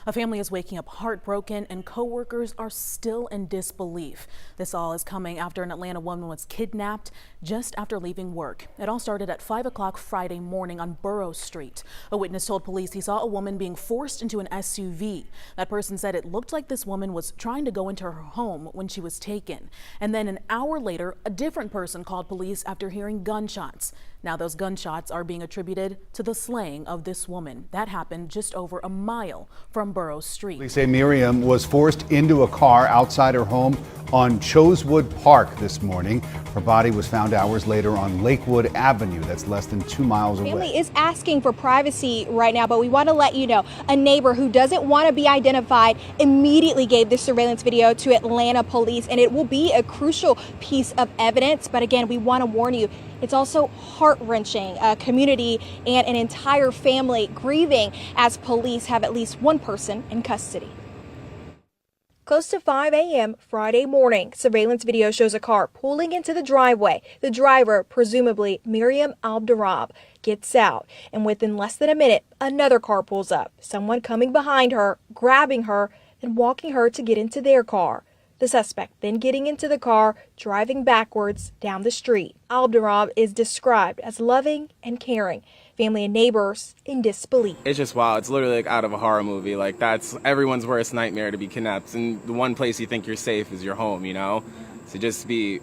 A family is waking up heartbroken and co-workers are still in disbelief. This all is coming after an Atlanta woman was kidnapped just after leaving work. It all started at 5 o'clock Friday morning on Burrough Street. A witness told police he saw a woman being forced into an SUV. That person said it looked like this woman was trying to go into her home when she was taken. And then an hour later, a different person called police after hearing gunshots. Now those gunshots are being attributed to the slaying of this woman. That happened just over a mile from Burrough Street. Police say Mariam was forced into a car outside her home on Chosewood Park this morning. Her body was found hours later on Lakewood Avenue. That's less than 2 miles away. Family is asking for privacy right now, but we want to let you know a neighbor who doesn't want to be identified immediately gave this surveillance video to Atlanta police, and it will be a crucial piece of evidence. But again, we want to warn you, it's also heart-wrenching. A community and an entire family grieving as police have at least one person in custody. Close to 5 a.m. Friday morning, surveillance video shows a car pulling into the driveway. The driver, presumably Mariam Abdulrab, gets out, and within less than a minute, another car pulls up. Someone coming behind her, grabbing her, and walking her to get into their car. The suspect then getting into the car, driving backwards down the street. Abdulrab is described as loving and caring. Family and neighbors in disbelief. It's just wild. It's literally like out of a horror movie. Like, that's everyone's worst nightmare, to be kidnapped. And the one place you think you're safe is your home, you know? So just be,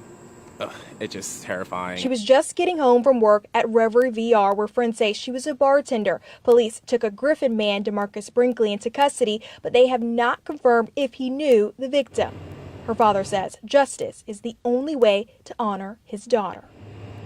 it's just terrifying. She was just getting home from work at Reverie VR, where friends say she was a bartender. Police took a Griffin man, DeMarcus Brinkley, into custody, but they have not confirmed if he knew the victim. Her father says justice is the only way to honor his daughter.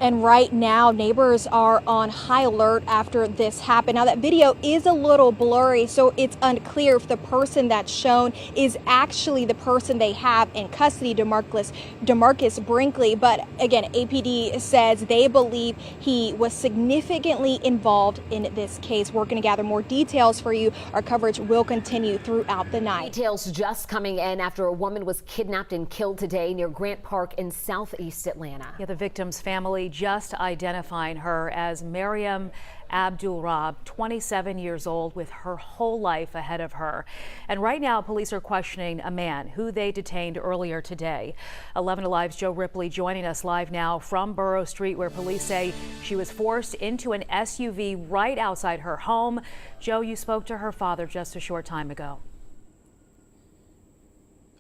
And right now, neighbors are on high alert after this happened. Now, that video is a little blurry, so it's unclear if the person that's shown is actually the person they have in custody, DeMarcus Brinkley. But again, APD says they believe he was significantly involved in this case. We're going to gather more details for you. Our coverage will continue throughout the night. Details just coming in after a woman was kidnapped and killed today near Grant Park in southeast Atlanta. Yeah, the victim's family just identifying her as Mariam Abdulrab, 27 years old, with her whole life ahead of her. And right now, police are questioning a man who they detained earlier today. 11 Alive's Joe Ripley joining us live now from Burrough Street, where police say she was forced into an SUV right outside her home. Joe, you spoke to her father just a short time ago.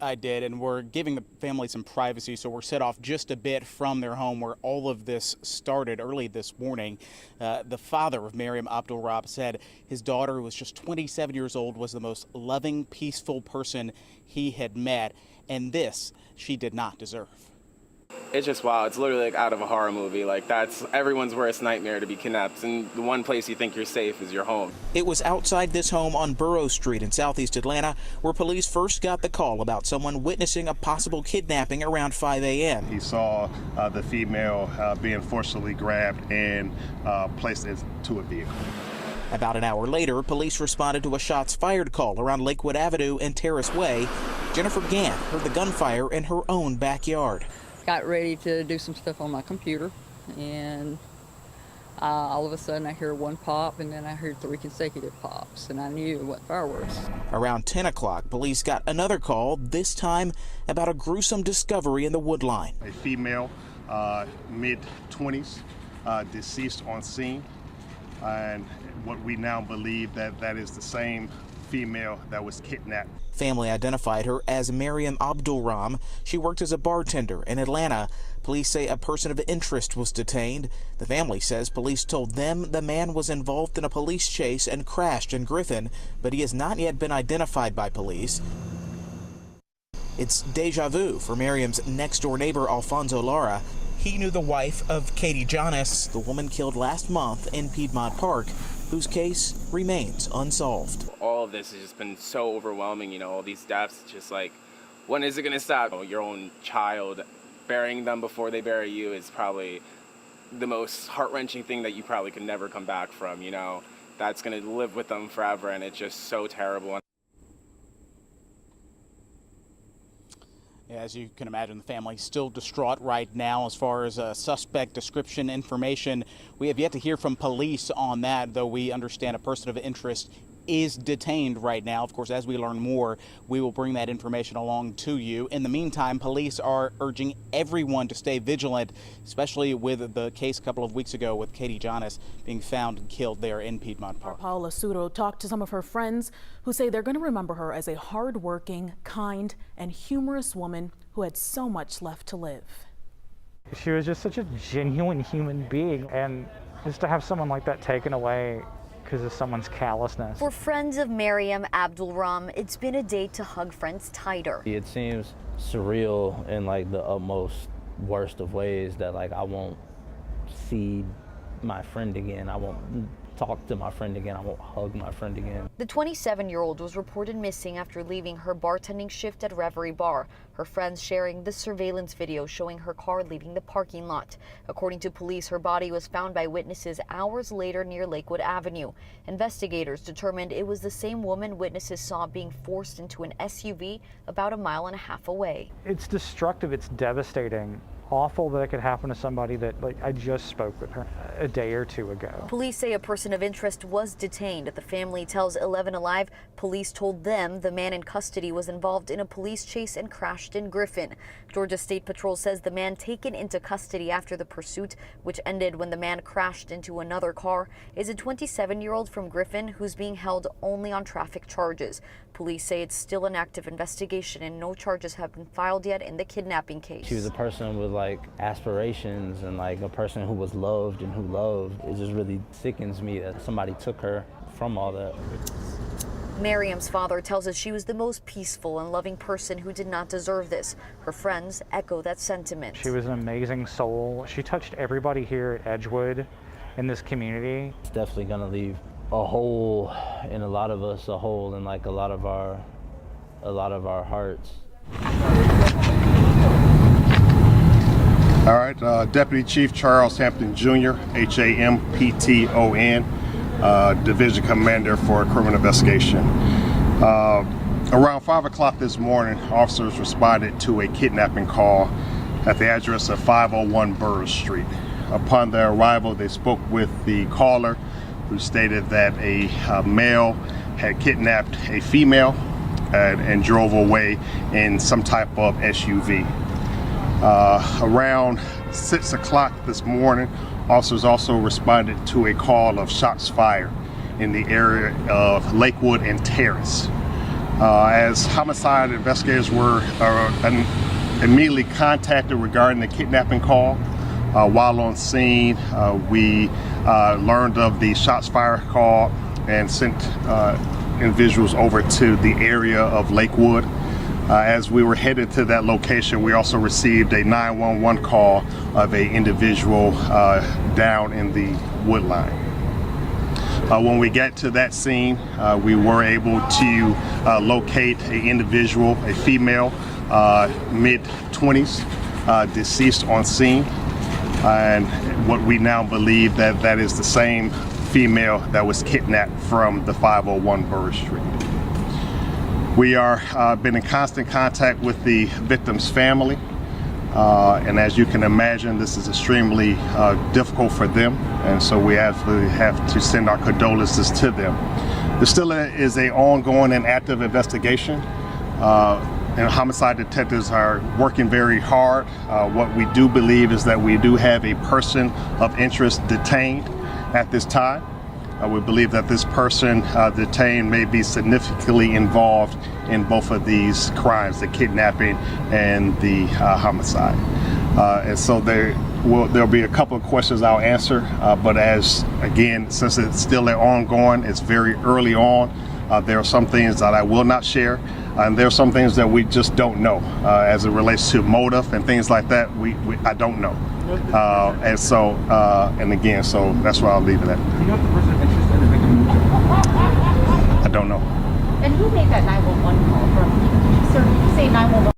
I did, and we're giving the family some privacy, so we're set off just a bit from their home where all of this started early this morning. The father of Mariam Abdulrab said his daughter, who was just 27 years old, was the most loving, peaceful person he had met, and this she did not deserve. It's just wild. It's literally like out of a horror movie. Like, that's everyone's worst nightmare, to be kidnapped. And the one place you think you're safe is your home. It was outside this home on Burrough Street in southeast Atlanta where police first got the call about someone witnessing a possible kidnapping around 5 a.m. He saw the female being forcibly grabbed and placed into a vehicle. About an hour later, police responded to a shots fired call around Lakewood Avenue and Terrace Way. Jennifer Gant heard the gunfire in her own backyard. Got ready to do some stuff on my computer, and all of a sudden I hear one pop, and then I heard 3 consecutive pops, and I knew it wasn't fireworks. Around 10 o'clock, police got another call, this time about a gruesome discovery in the woodline. A female, mid-20s, deceased on scene, and what we now believe that is the same female that was kidnapped. Family identified her as Mariam Abdulrab. She worked as a bartender in Atlanta. Police say a person of interest was detained. The family says police told them the man was involved in a police chase and crashed in Griffin, but he has not yet been identified by police. It's deja vu for Mariam's next-door neighbor, Alfonso Lara. He knew the wife of Katie Jonas, the woman killed last month in Piedmont Park, whose case remains unsolved. All of this has just been so overwhelming, you know, all these deaths. It's just like, when is it going to stop? Your own child, burying them before they bury you is probably the most heart-wrenching thing that you probably could never come back from, you know. That's going to live with them forever, and it's just so terrible. As you can imagine, the family is still distraught right now as far as suspect description information. We have yet to hear from police on that, though we understand a person of interest is detained right now. Of course, as we learn more, we will bring that information along to you. In the meantime, police are urging everyone to stay vigilant, especially with the case a couple of weeks ago with Katie Jonas being found and killed there in Piedmont Park. Paula Suro talked to some of her friends who say they're going to remember her as a hardworking, kind, and humorous woman who had so much left to live. She was just such a genuine human being, and just to have someone like that taken away because of someone's callousness. For friends of Mariam Abdulrab, it's been a day to hug friends tighter. It seems surreal in like the utmost worst of ways that like I won't see my friend again. I won't talk to my friend again. I won't hug my friend again. The 27-year-old was reported missing after leaving her bartending shift at Reverie Bar. Her friends sharing the surveillance video showing her car leaving the parking lot. According to police, her body was found by witnesses hours later near Lakewood Avenue. Investigators determined it was the same woman witnesses saw being forced into an SUV about 1.5 miles away. It's destructive, it's devastating. Awful that it could happen to somebody that, like, I just spoke with her a day or two ago. Police say a person of interest was detained. The family tells 11 Alive police told them the man in custody was involved in a police chase and crashed in Griffin. Georgia State Patrol says the man taken into custody after the pursuit, which ended when the man crashed into another car, is a 27-year-old from Griffin who's being held only on traffic charges. Police say it's still an active investigation and no charges have been filed yet in the kidnapping case. She was a person with like aspirations and like a person who was loved and who loved. It just really sickens me that somebody took her from all that. Mariam's father tells us she was the most peaceful and loving person who did not deserve this. Her friends echo that sentiment. She was an amazing soul. She touched everybody here at Edgewood in this community. It's definitely gonna leave a hole in a lot of us, a hole in like a lot of our hearts. All right, Deputy Chief Charles Hampton Jr., Hampton, Division Commander for Criminal Investigation. Around 5 o'clock this morning, officers responded to a kidnapping call at the address of 501 Burris Street. Upon their arrival, they spoke with the caller, who stated that a male had kidnapped a female and drove away in some type of SUV. Around 6 o'clock this morning, officers also responded to a call of shots fired in the area of Lakewood and Terrace. As homicide investigators were immediately contacted regarding the kidnapping call, while on scene, we learned of the shots fired call and sent individuals over to the area of Lakewood. As we were headed to that location, we also received a 911 call of an individual down in the wood line. When we got to that scene, we were able to locate an individual, a female, mid-20s, deceased on scene. And what we now believe that is the same female that was kidnapped from the 501 Burris Street. We are been in constant contact with the victim's family, and as you can imagine, this is extremely difficult for them, and so we have to send our condolences to them. There still is an ongoing and active investigation. And homicide detectives are working very hard. What we do believe is that we do have a person of interest detained at this time. We believe that this person detained may be significantly involved in both of these crimes, the kidnapping and the homicide. And so there'll be a couple of questions I'll answer, but again, since it's still ongoing, it's very early on, there are some things that I will not share. And there are some things that we just don't know as it relates to motive and things like that. I don't know, and so again, so that's where I'll leave it at. Do you know if the person of interest in the victim? I don't know. And who made that 911 call from? Sir, did you say 911?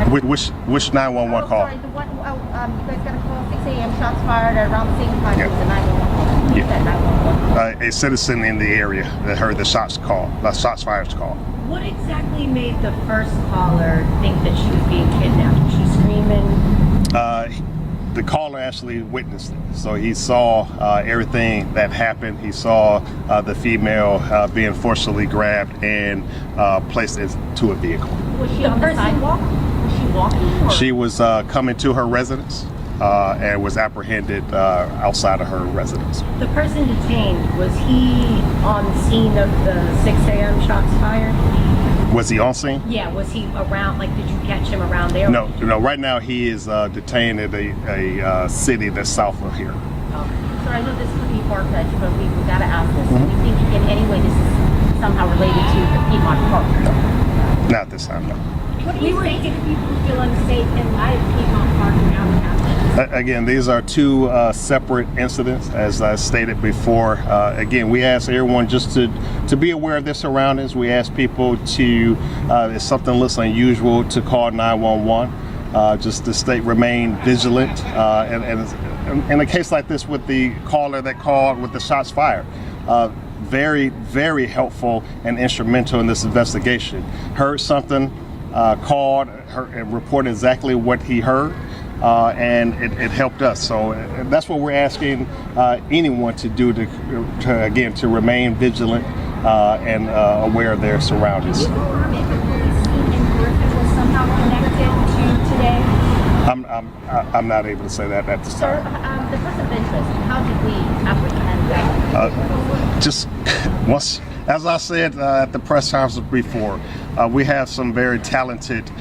Which 911 call? Sorry, the one you guys got a call 6 a.m. shots fired at around the same time as the 911 call. Who made that 911 call? A citizen in the area that heard the shots fired call. What exactly made the first caller think that she was being kidnapped? Was she screaming? the caller actually witnessed it. So he saw everything that happened. He saw the female being forcibly grabbed and placed into a vehicle. Was she on the sidewalk? Was she walking? Or? She was coming to her residence and was apprehended outside of her residence. The person detained, was he on scene of the 6 a.m. shots fired? Was he on scene? Yeah, was he around, like did you catch him around there? No, right now he is detained at a city that's south of here. Okay. So I know this could be far-fetched, but we gotta ask this. Do you think in any way this is somehow related to the Piedmont Park? Not this time, no. What do you think if people feel unsafe in light of Piedmont Park and now what happened? Again, these are two separate incidents, as I stated before. Again, we ask everyone just to be aware of their surroundings. We ask people to, if something looks unusual, to call 911. Just to remain vigilant. And in a case like this with the caller that called with the shots fired, very, very helpful and instrumental in this investigation. Heard something, called and reported exactly what he heard. And it helped us. So that's what we're asking anyone to do to remain vigilant and aware of their surroundings. Do you confirm if the police scene in Griffin was somehow connected to today? I'm not able to say that at this time. Sir, the person of interest, how did we apprehend that? Just once, as I said at the press conference before, we have some very talented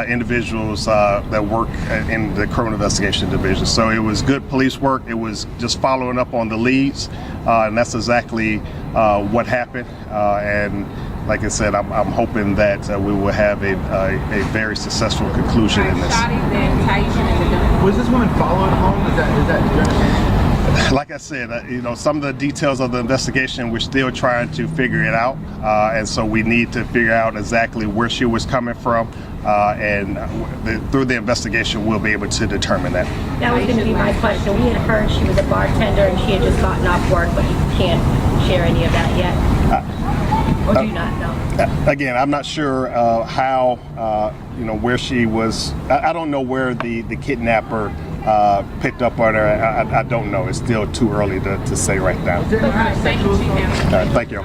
individuals that work in the criminal investigation division. So it was good police work. It was just following up on the leads, and that's exactly what happened. And like I said, I'm hoping that we will have a very successful conclusion in this. Was this woman followed home? Is that Like I said, some of the details of the investigation, we're still trying to figure it out. And so we need to figure out exactly where she was coming from. And through the investigation, we'll be able to determine that. That was going to be my question. We had heard she was a bartender and she had just gotten off work, but you can't share any of that yet. Or do you not know? Again, I'm not sure how, where she was. I don't know where the kidnapper picked up on her. I don't know. It's still too early to say right now. Thank you.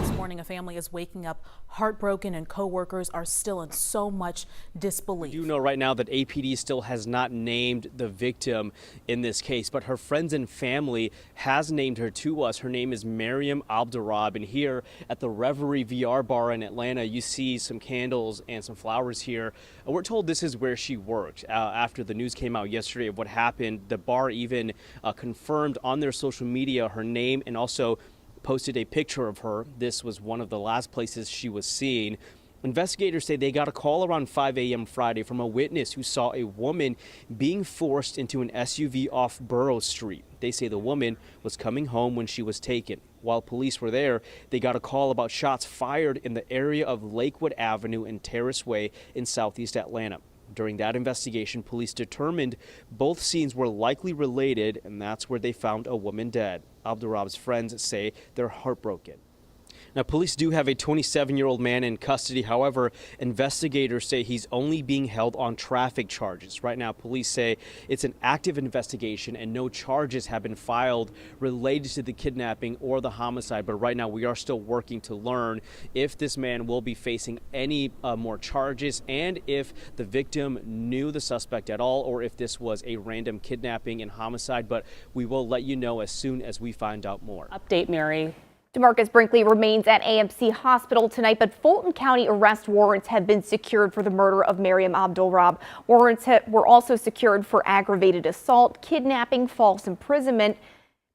This morning, a family is waking up heartbroken and co-workers are still in so much disbelief. You know right now that APD still has not named the victim in this case, but her friends and family has named her to us. Her name is Mariam Abdulrab, and here at the Reverie VR bar in Atlanta, you see some candles and some flowers here. We're told this is where she worked. After the news came out yesterday of what happened, the bar even confirmed on their social media her name and also posted a picture of her. This was one of the last places she was seen. Investigators say they got a call around 5 a.m. Friday from a witness who saw a woman being forced into an SUV off Burroughs Street. They say the woman was coming home when she was taken. While police were there, they got a call about shots fired in the area of Lakewood Avenue and Terrace Way in southeast Atlanta. During that investigation, police determined both scenes were likely related, and that's where they found a woman dead. Abdulrab's friends say they're heartbroken. Now, police do have a 27-year-old man in custody. However, investigators say he's only being held on traffic charges. Right now, police say it's an active investigation and no charges have been filed related to the kidnapping or the homicide. But right now, we are still working to learn if this man will be facing any more charges and if the victim knew the suspect at all or if this was a random kidnapping and homicide. But we will let you know as soon as we find out more. Update, Mary. DeMarcus Brinkley remains at AMC Hospital tonight, but Fulton County arrest warrants have been secured for the murder of Mariam Abdulrab. Warrants were also secured for aggravated assault, kidnapping, false imprisonment,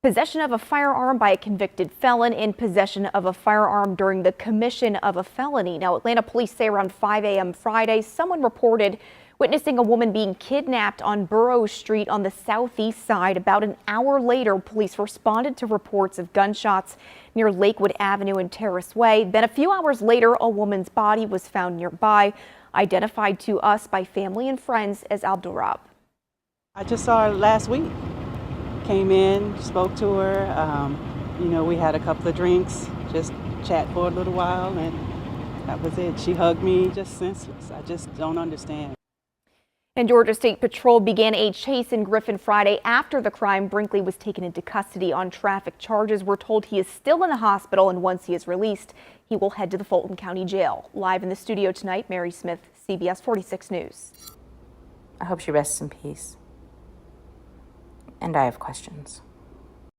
possession of a firearm by a convicted felon, and possession of a firearm during the commission of a felony. Now, Atlanta police say around 5 a.m. Friday, someone reported witnessing a woman being kidnapped on Burroughs Street on the southeast side. About an hour later, police responded to reports of gunshots near Lakewood Avenue and Terrace Way. Then a few hours later, a woman's body was found nearby, identified to us by family and friends as Abdulrab. I just saw her last week. Came in, spoke to her. We had a couple of drinks, just chat for a little while, and that was it. She hugged me, just senseless. I just don't understand. And Georgia State Patrol began a chase in Griffin Friday after the crime. Brinkley was taken into custody on traffic charges. We're told he is still in the hospital, and once he is released, he will head to the Fulton County Jail. Live in the studio tonight, Mary Smith, CBS 46 News. I hope she rests in peace. And I have questions.